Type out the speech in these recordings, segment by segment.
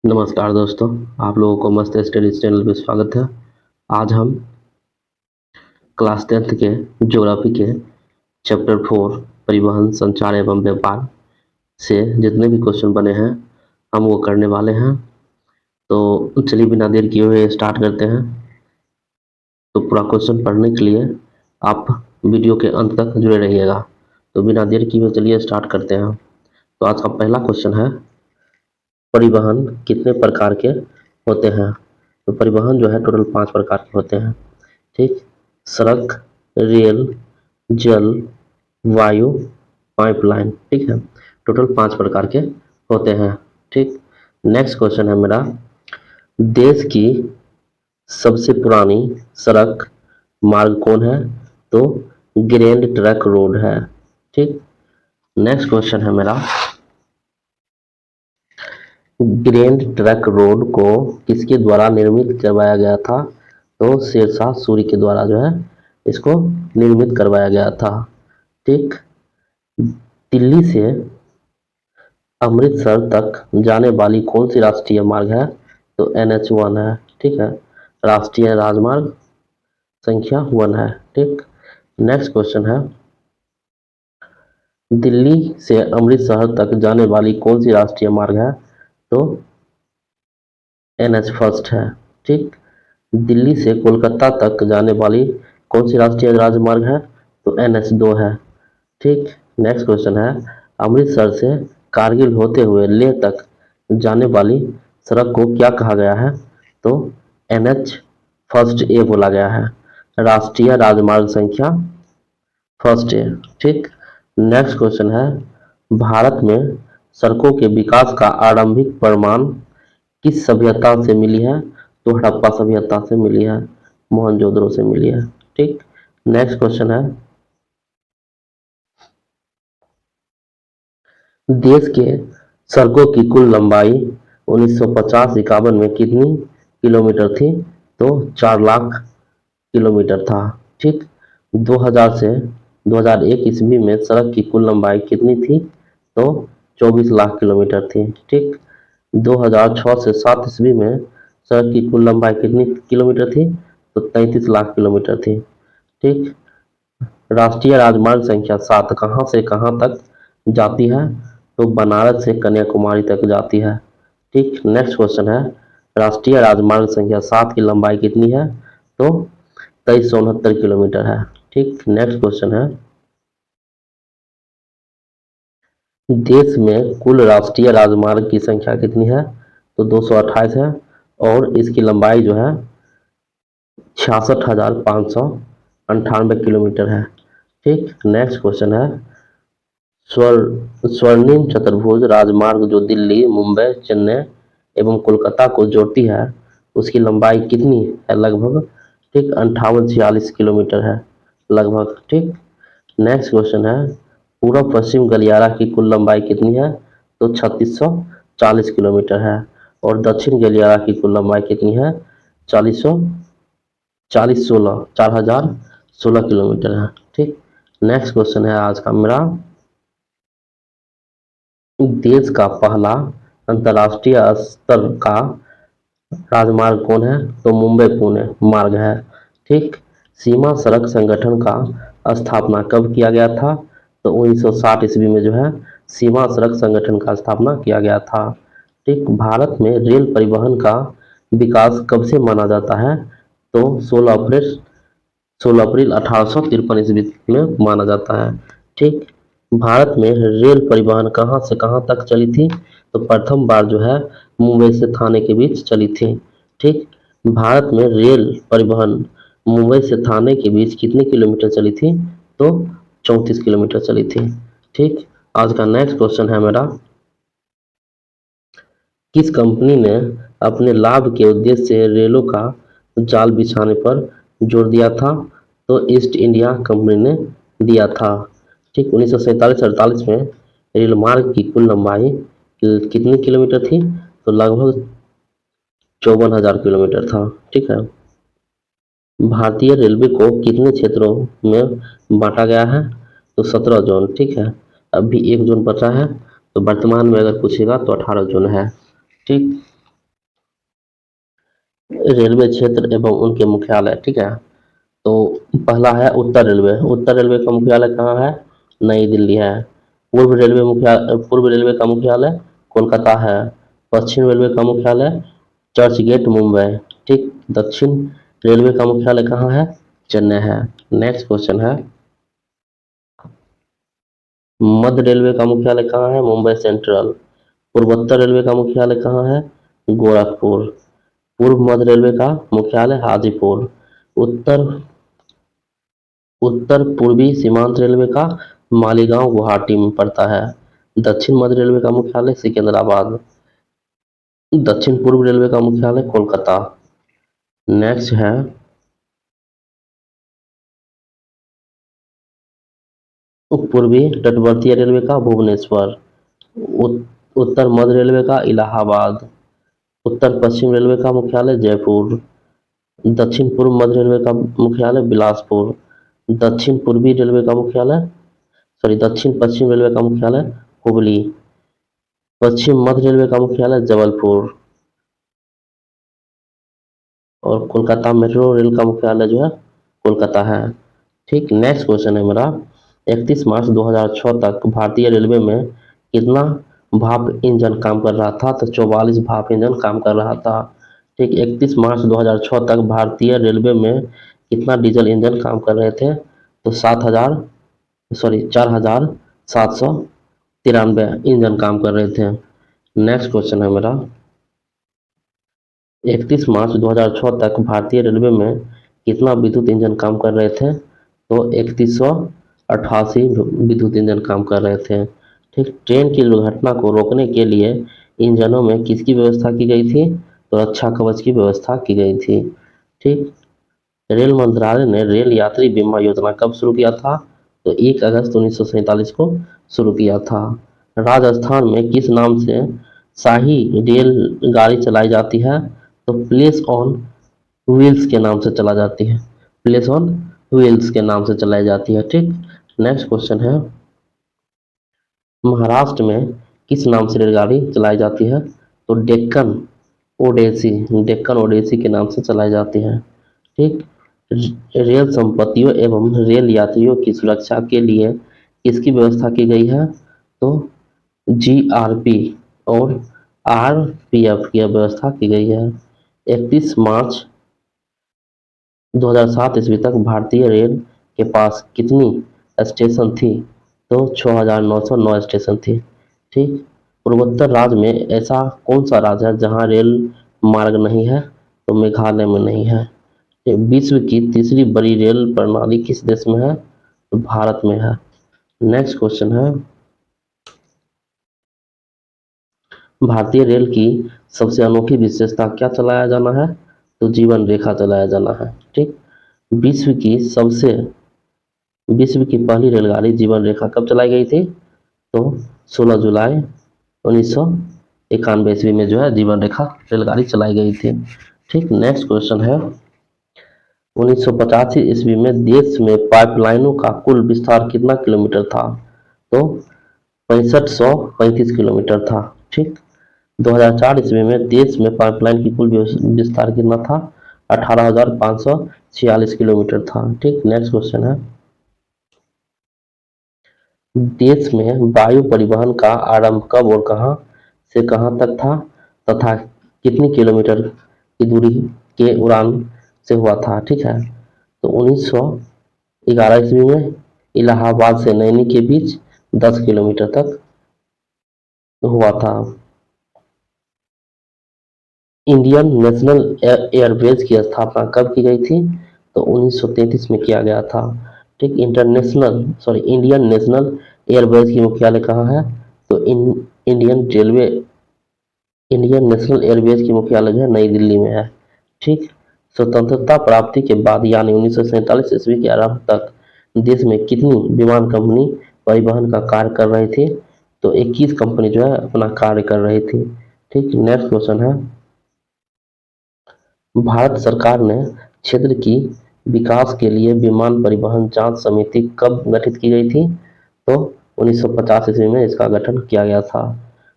नमस्कार दोस्तों, आप लोगों को मस्त स्टडीज चैनल पे स्वागत है। आज हम क्लास 10th के ज्योग्राफी के चैप्टर 4 परिवहन, संचार एवं व्यापार से जितने भी क्वेश्चन बने हैं हम वो करने वाले हैं। तो चलिए बिना देर किए हुए स्टार्ट करते हैं। तो पूरा क्वेश्चन पढ़ने के लिए आप वीडियो के अंत तक जुड़े रहिएगा। तो बिना देर किए हुए चलिए स्टार्ट करते हैं। तो आज का पहला क्वेश्चन है, परिवहन कितने प्रकार के होते हैं। तो परिवहन जो है टोटल 5 प्रकार के होते हैं। ठीक, सड़क, रेल, जल, वायु, पाइपलाइन। ठीक है, टोटल 5 प्रकार के होते हैं। ठीक, नेक्स्ट क्वेश्चन है मेरा, देश की सबसे पुरानी सड़क मार्ग कौन है। तो ग्रैंड ट्रक रोड है। ठीक, नेक्स्ट क्वेश्चन है मेरा, ग्रैंड ट्रक रोड को किसके द्वारा निर्मित करवाया गया था। तो शेरशाह सूरी के द्वारा जो है इसको निर्मित करवाया गया था। ठीक, दिल्ली से अमृतसर तक जाने वाली कौन सी राष्ट्रीय मार्ग है। तो NH1 है। ठीक है, राष्ट्रीय राजमार्ग संख्या 1 है। ठीक, नेक्स्ट क्वेश्चन है, दिल्ली से अमृतसर तक जाने वाली कौन सी राष्ट्रीय मार्ग है। तो NH1 है। ठीक, दिल्ली से कोलकाता तक जाने वाली कौन सी राष्ट्रीय राजमार्ग है। तो NH2 है। ठीक, नेक्स्ट क्वेश्चन है, अमृतसर से कारगिल होते हुए लेह तक जाने वाली सड़क को क्या कहा गया है। तो NH1A बोला गया है, राष्ट्रीय राजमार्ग संख्या 1A। ठीक, नेक्स्ट क्वेश्चन है, भारत में सड़कों के विकास का आरंभिक प्रमाण किस सभ्यता से मिली है। तो हड़प्पा सभ्यता से मिली है, मोहनजोदड़ो से मिली है। ठीक, नेक्स्ट क्वेश्चन है, देश के सड़कों की कुल लंबाई 1950-51 में कितनी किलोमीटर थी। तो 4 लाख किलोमीटर था। ठीक, 2000 से 2001 ईस्वी में सड़क की कुल लंबाई कितनी थी। तो 24 लाख किलोमीटर थी। ठीक, 2006 से 7 ईस्वी में सड़क की कुल लंबाई कितनी किलोमीटर थी। तो 33 लाख किलोमीटर थी। ठीक, राष्ट्रीय राजमार्ग संख्या 7 कहाँ से कहाँ तक जाती है। तो बनारस से कन्याकुमारी तक जाती है। ठीक, नेक्स्ट क्वेश्चन है, राष्ट्रीय राजमार्ग संख्या 7 की लंबाई कितनी है। तो 2369 किलोमीटर है। ठीक, नेक्स्ट क्वेश्चन है, देश में कुल राष्ट्रीय राजमार्ग की संख्या कितनी है। तो 228 है और इसकी लंबाई जो है 66,598 किलोमीटर है। ठीक, नेक्स्ट क्वेश्चन है, स्वर्णिम चतुर्भुज राजमार्ग जो दिल्ली, मुंबई, चेन्नई एवं कोलकाता को जोड़ती है उसकी लंबाई कितनी है लगभग। ठीक, 5846 किलोमीटर है लगभग। ठीक, नेक्स्ट क्वेश्चन है, पूर्व पश्चिम गलियारा की कुल लंबाई कितनी है। तो 3640 किलोमीटर है और दक्षिण गलियारा की कुल लंबाई कितनी है। 4016 किलोमीटर है। ठीक, नेक्स्ट क्वेश्चन है आज का मेरा, देश का पहला अंतर्राष्ट्रीय स्तर का राजमार्ग कौन है। तो मुंबई पुणे मार्ग है। ठीक, सीमा सड़क संगठन का स्थापना कब किया गया था। तो 1960 ईस्वी में जो है सीमा सड़क संगठन का स्थापना किया गया था। ठीक, भारत में रेल परिवहन का विकास कब से माना जाता है। तो 16 अप्रैल 1853 ईस्वी में माना जाता है। ठीक, भारत में रेल परिवहन कहाँ से कहाँ तक चली थी। तो प्रथम बार जो है मुंबई से थाने के बीच चली थी। ठीक, भारत में रेल परिवहन मुंबई से थाने के बीच कितने किलोमीटर चली थी। तो 34 किलोमीटर चली थी। ठीक, आज का नेक्स्ट क्वेश्चन है मेरा, किस कंपनी ने अपने लाभ के उद्देश्य से रेलों का जाल बिछाने पर जोर दिया था। तो ईस्ट इंडिया कंपनी ने दिया था। ठीक, 1947-48 में रेल मार्ग की कुल लंबाई कितनी किलोमीटर थी। तो लगभग 54,000 किलोमीटर था। ठीक है, भारतीय रेलवे को कितने क्षेत्रों में बांटा गया है। तो 17 जोन। ठीक है, अभी एक जोन बचा है। तो वर्तमान में अगर पूछेगा तो 18 जोन है। ठीक, रेलवे क्षेत्र एवं उनके मुख्यालय, ठीक है। तो पहला है उत्तर रेलवे। उत्तर रेलवे का मुख्यालय कहाँ है? नई दिल्ली है। पूर्व रेलवे का मुख्यालय कोलकाता है। पश्चिम रेलवे का मुख्यालय चर्च गेट मुंबई, ठीक। दक्षिण रेलवे का मुख्यालय कहाँ है? चेन्नई है। नेक्स्ट क्वेश्चन है, मध्य रेलवे का मुख्यालय कहाँ है? मुंबई सेंट्रल। पूर्वोत्तर रेलवे का मुख्यालय कहाँ है? गोरखपुर। पूर्व मध्य रेलवे का मुख्यालय हाजीपुर। उत्तर उत्तर पूर्वी सीमांत रेलवे का मालीगांव गुवाहाटी में पड़ता है। दक्षिण मध्य रेलवे का मुख्यालय सिकंदराबाद। दक्षिण पूर्व रेलवे का मुख्यालय कोलकाता। नेक्स्ट है, पूर्वी तटवर्तीय रेलवे का भुवनेश्वर। उत्तर मध्य रेलवे का इलाहाबाद। उत्तर पश्चिम रेलवे का मुख्यालय जयपुर। दक्षिण पूर्व मध्य रेलवे का मुख्यालय बिलासपुर। दक्षिण पूर्वी रेलवे का मुख्यालय दक्षिण पश्चिम रेलवे का मुख्यालय हुबली। पश्चिम मध्य रेलवे का मुख्यालय जबलपुर। और कोलकाता मेट्रो रेल का मुख्यालय जो है कोलकाता है, ठीक। नेक्स्ट क्वेश्चन है मेरा, 31 मार्च 2006 तक भारतीय रेलवे में कितना भाप इंजन काम कर रहा था? तो 44 भाप इंजन काम कर रहा था, ठीक। 31 मार्च 2006 तक भारतीय रेलवे में कितना डीजल इंजन काम कर रहे थे? तो 4793 इंजन काम कर रहे थे। नेक्स्ट क्वेश्चन है मेरा, 31 मार्च 2006 तक भारतीय रेलवे में कितना विद्युत इंजन काम कर रहे थे? तो 3188 विद्युत इंजन काम कर रहे थे, ठीक। ट्रेन की दुर्घटना को रोकने के लिए इंजनों में किसकी व्यवस्था की गई थी? तो रक्षा कवच की व्यवस्था की गई थी, ठीक। रेल मंत्रालय ने रेल यात्री बीमा योजना कब शुरू किया था? तो 1 अगस्त 1947 को शुरू किया था। राजस्थान में किस नाम से शाही रेल गाड़ी चलाई जाती है? तो प्लेस ऑन व्हील्स के नाम से चला जाती है। प्लेस ऑन व्हील्स के नाम से चलाई जाती है, ठीक। नेक्स्ट क्वेश्चन है, महाराष्ट्र में किस नाम से रेलगाड़ी चलाई जाती है? तो ओडेसी डेक्कन ओडेसी के नाम से चलाई जाती है, ठीक। रेल संपत्तियों एवं रेल यात्रियों की सुरक्षा के लिए किसकी व्यवस्था की गई है? तो जीआरपी और आरपीएफ की व्यवस्था की गई है। 31 मार्च 2007 ईस्वी तक भारतीय रेल के पास कितनी स्टेशन थी? तो 6909 स्टेशन थी, ठीक। पूर्वोत्तर राज्य में ऐसा कौन सा राज्य है जहां रेल मार्ग नहीं है? तो मेघालय में नहीं है। ये विश्व की तीसरी बड़ी रेल प्रणाली किस देश में है? तो भारत में है। नेक्स्ट क्वेश्चन है, भारतीय रेल की सबसे अनोखी विशेषता क्या चलाया जाना है? तो जीवन रेखा चलाया जाना है, ठीक। विश्व की सबसे विश्व की पहली रेलगाड़ी जीवन रेखा कब चलाई गई थी? तो 16 जुलाई 1991 ईस्वी में जो है जीवन रेखा रेलगाड़ी चलाई गई थी, ठीक। नेक्स्ट क्वेश्चन है, 1985 ईस्वी में देश में पाइपलाइनों का कुल विस्तार कितना किलोमीटर था? तो 6535 किलोमीटर था, ठीक। 2004 ईस्वी में देश में पाइपलाइन की कुल विस्तार कितना था? 18,546 किलोमीटर था, ठीक। नेक्स्ट क्वेश्चन है, देश में वायु परिवहन का आरंभ कब और कहां से कहां तक था तथा कितनी किलोमीटर की दूरी के उड़ान से हुआ था, ठीक है? तो 1911 ईस्वी में इलाहाबाद से नैनी के बीच 10 किलोमीटर तक हुआ था। इंडियन नेशनल एयरवेज की स्थापना कब की गई थी? तो 1933 में किया गया था, ठीक। इंडियन नेशनल एयरवेज की मुख्यालय कहाँ है? तो इंडियन नेशनल एयरवेज की मुख्यालय जो है नई दिल्ली में है, ठीक। स्वतंत्रता प्राप्ति के बाद यानी 1947 ईस्वी के आरंभ तक देश में कितनी विमान कंपनी परिवहन का कार्य कर रही थी? तो 21 कंपनी जो है अपना कार्य कर रही थी, ठीक। नेक्स्ट क्वेश्चन है, भारत सरकार ने क्षेत्र की विकास के लिए विमान परिवहन जांच समिति कब गठित की गई थी? तो 1950 ईस्वी में इसका गठन किया गया था।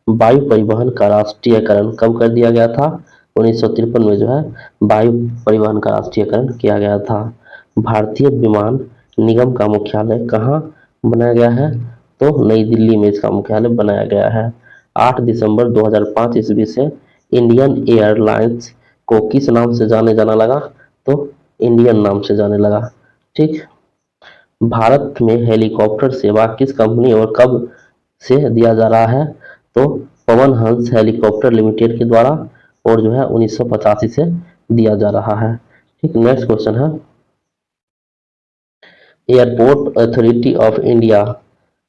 वायु परिवहन का राष्ट्रीयकरण कब कर दिया गया था? 1953 में जो है वायु परिवहन का राष्ट्रीयकरण किया गया था। भारतीय विमान निगम का मुख्यालय कहाँ बनाया गया है? तो नई दिल्ली में इसका मुख्यालय बनाया गया है। 8 दिसंबर 2005 ईस्वी से इंडियन एयरलाइंस को किस नाम से जाने जाना लगा? तो इंडियन नाम से जाने लगा। ठीक। भारत में हेलीकॉप्टर सेवा किस कंपनी और कब से दिया जा रहा है? तो पवन हंस हेलीकॉप्टर लिमिटेड के द्वारा, और जो है 1985 से दिया जा रहा है। ठीक। नेक्स्ट क्वेश्चन है, एयरपोर्ट अथॉरिटी ऑफ इंडिया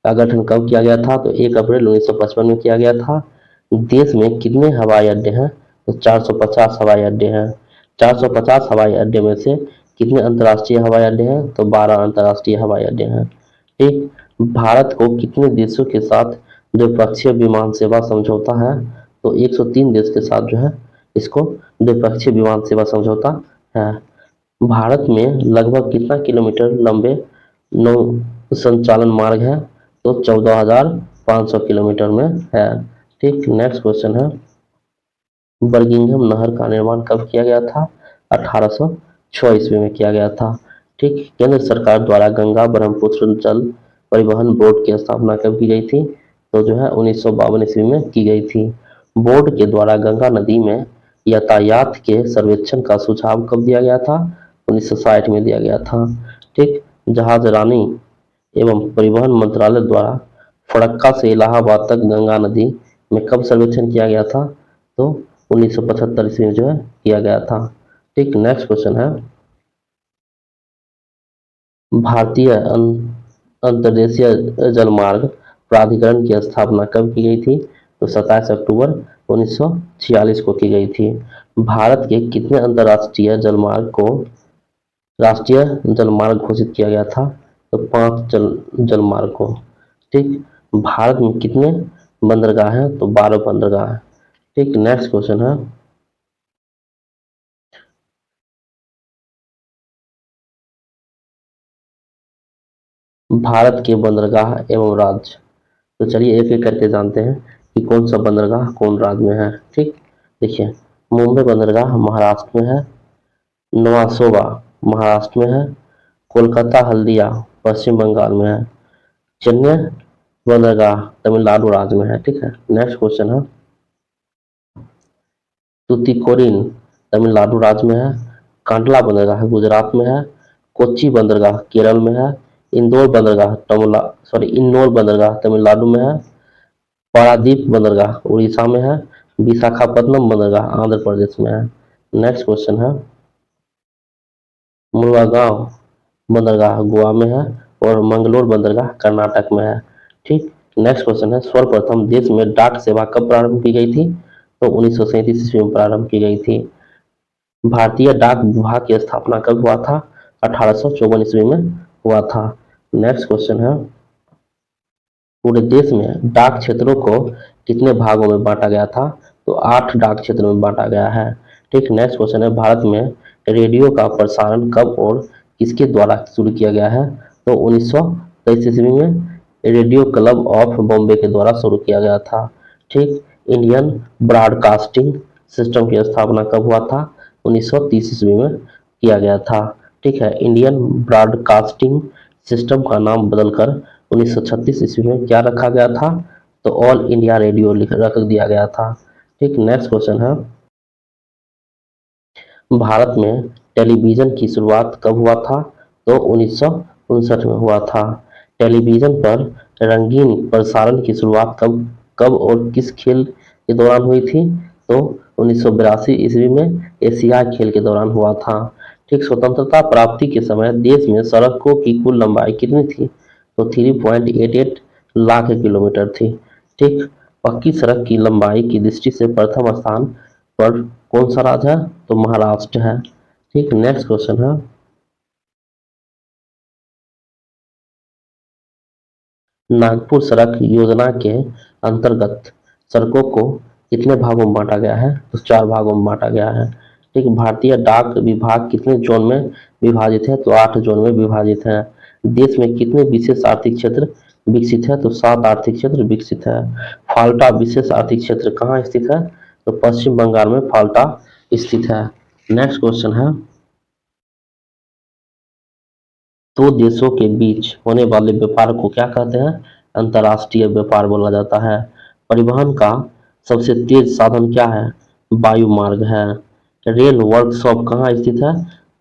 का गठन कब किया गया था? तो 1 अप्रैल 1955 में किया गया था। देश में कितने हवाई अड्डे हैं? तो 450 हवाई अड्डे हैं। 450 हवाई अड्डे में से कितने अंतर्राष्ट्रीय हवाई अड्डे हैं? तो 12 अंतर्राष्ट्रीय हवाई अड्डे हैं। ठीक। भारत को कितने देशों के साथ द्विपक्षीय विमान सेवा समझौता है? तो 103 देश के साथ जो है इसको द्विपक्षीय विमान सेवा समझौता है। भारत में लगभग कितना किलोमीटर लंबे नौ संचालन मार्ग है? तो 14,500 किलोमीटर में है। ठीक। नेक्स्ट क्वेश्चन है, बर्गिंघम नहर का निर्माण कब किया गया था? 1806 ईस्वी में किया गया था। ठीक। केंद्र सरकार द्वारा गंगा ब्रह्मपुत्र जल परिवहन बोर्ड की स्थापना कब की गई थी? तो जो है 1952 ईस्वी में की गई थी। बोर्ड के द्वारा गंगा नदी में यातायात के सर्वेक्षण का सुझाव कब दिया गया था? 1960 में दिया गया था। ठीक। जहाजरानी एवं परिवहन मंत्रालय द्वारा फरक्का से इलाहाबाद तक गंगा नदी में कब सर्वेक्षण किया गया था? तो 1975 ईस्वी में जो है किया गया था। ठीक। नेक्स्ट क्वेश्चन है, भारतीय अंतर्देशीय जलमार्ग प्राधिकरण की स्थापना कब की गई थी? तो 27 अक्टूबर 1946 को की गई थी। भारत के कितने अंतर्राष्ट्रीय जलमार्ग को राष्ट्रीय जलमार्ग घोषित किया गया था? तो 5 जलमार्ग को। ठीक। भारत में कितने बंदरगाह हैं? तो 12 बंदरगाह हैं। ठीक। नेक्स्ट क्वेश्चन है, भारत के बंदरगाह एवं राज्य। तो चलिए एक एक करके जानते हैं कि कौन सा बंदरगाह कौन राज्य में है। ठीक। देखिए, मुंबई बंदरगाह महाराष्ट्र में है, नवासोवा महाराष्ट्र में है, कोलकाता हल्दिया पश्चिम बंगाल में है, चेन्नई बंदरगाह तमिलनाडु राज्य में है। ठीक है। नेक्स्ट क्वेश्चन है, तूतीकोरिन तमिलनाडु राज्य में है, कांडला बंदरगाह गुजरात में है, कोच्चि बंदरगाह केरल में है, इन्नौर बंदरगाह तमिलनाडु में है, पारादीप बंदरगाह उड़ीसा में है, विशाखापत्तनम बंदरगाह आंध्र प्रदेश में है। नेक्स्ट क्वेश्चन है, मुर्गागांव बंदरगाह गोवा में है और मंगलोर बंदरगाह कर्नाटक में है। ठीक। नेक्स्ट क्वेश्चन है, सर्वप्रथम देश में डाक सेवा कब प्रारंभ की गई थी? तो 1937 ईस्वी में प्रारंभ की गई थी। भारतीय डाक विभाग की स्थापना कब हुआ था? 1854 ईस्वी में हुआ था। नेक्स्ट क्वेश्चन है, पूरे देश में डाक क्षेत्रों को कितने भागों में बांटा गया था? तो 8 डाक क्षेत्रों में बांटा गया है। ठीक। नेक्स्ट क्वेश्चन है, भारत में रेडियो का प्रसारण कब और किसके द्वारा शुरू किया गया है? तो 1923 ईस्वी में रेडियो क्लब ऑफ बॉम्बे के द्वारा शुरू किया गया था। ठीक। इंडियन ब्रॉडकास्टिंग सिस्टम की स्थापना कब हुआ था? 1930 ईस्वी में किया गया था। ठीक है। इंडियन ब्रॉडकास्टिंग सिस्टम का नाम बदलकर 1936 ईस्वी में क्या रखा गया था? तो ऑल इंडिया रेडियो रख दिया गया था। ठीक। नेक्स्ट क्वेश्चन है, भारत में टेलीविजन की शुरुआत कब हुआ था? तो 1959 में हुआ था। टेलीविजन पर रंगीन प्रसारण की शुरुआत कब कब और किस खेल के दौरान हुई थी? तो 1982 ईस्वी में एशियाई खेल के दौरान हुआ था। ठीक। स्वतंत्रता प्राप्ति के समय देश में सड़कों की कुल लंबाई कितनी थी? तो 3.88 लाख किलोमीटर थी। ठीक। पक्की सड़क की लंबाई की दृष्टि से प्रथम स्थान पर कौन सा राज्य है? तो महाराष्ट्र है। ठीक। नेक्स्ट क्वेश्चन है, नागपुर सड़क योजना के अंतर्गत सड़कों को कितने भागों में बांटा गया है? तो 4 भागों में बांटा गया है। ठीक। भारतीय डाक विभाग कितने जोन में विभाजित है? तो 8 जोन में विभाजित है। देश में कितने विशेष आर्थिक क्षेत्र विकसित है? तो 7 आर्थिक क्षेत्र विकसित है। फाल्टा विशेष आर्थिक क्षेत्र कहाँ स्थित है? तो पश्चिम बंगाल में फाल्टा स्थित है। नेक्स्ट क्वेश्चन है, दो देशों के बीच होने वाले व्यापार को क्या कहते हैं? अंतर्राष्ट्रीय व्यापार बोला जाता है। परिवहन का सबसे तेज साधन क्या है? वायु मार्ग है। रेल वर्कशॉप कहाँ स्थित है?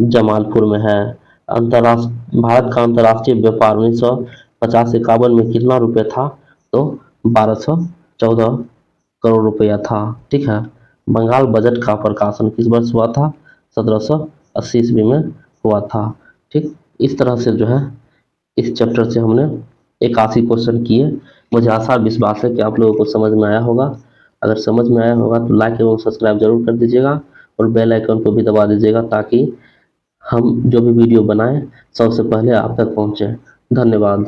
जमालपुर में है। अंतर्राष्ट्रीय भारत का अंतर्राष्ट्रीय व्यापार 1950 51 में कितना रुपए था? तो 1214 करोड़ रुपया था। ठीक है। बंगाल बजट का प्रकाशन किस वर्ष हुआ था? 1780 ईस्वी में हुआ था। ठीक, इस तरह से जो है इस चैप्टर से हमने 81 क्वेश्चन किए। मुझे आशा विश्वास है कि आप लोगों को समझ में आया होगा। अगर समझ में आया होगा तो लाइक एवं सब्सक्राइब जरूर कर दीजिएगा और बेल आइकन को भी दबा दीजिएगा ताकि हम जो भी वीडियो बनाएं सबसे पहले आप तक पहुंचे। धन्यवाद।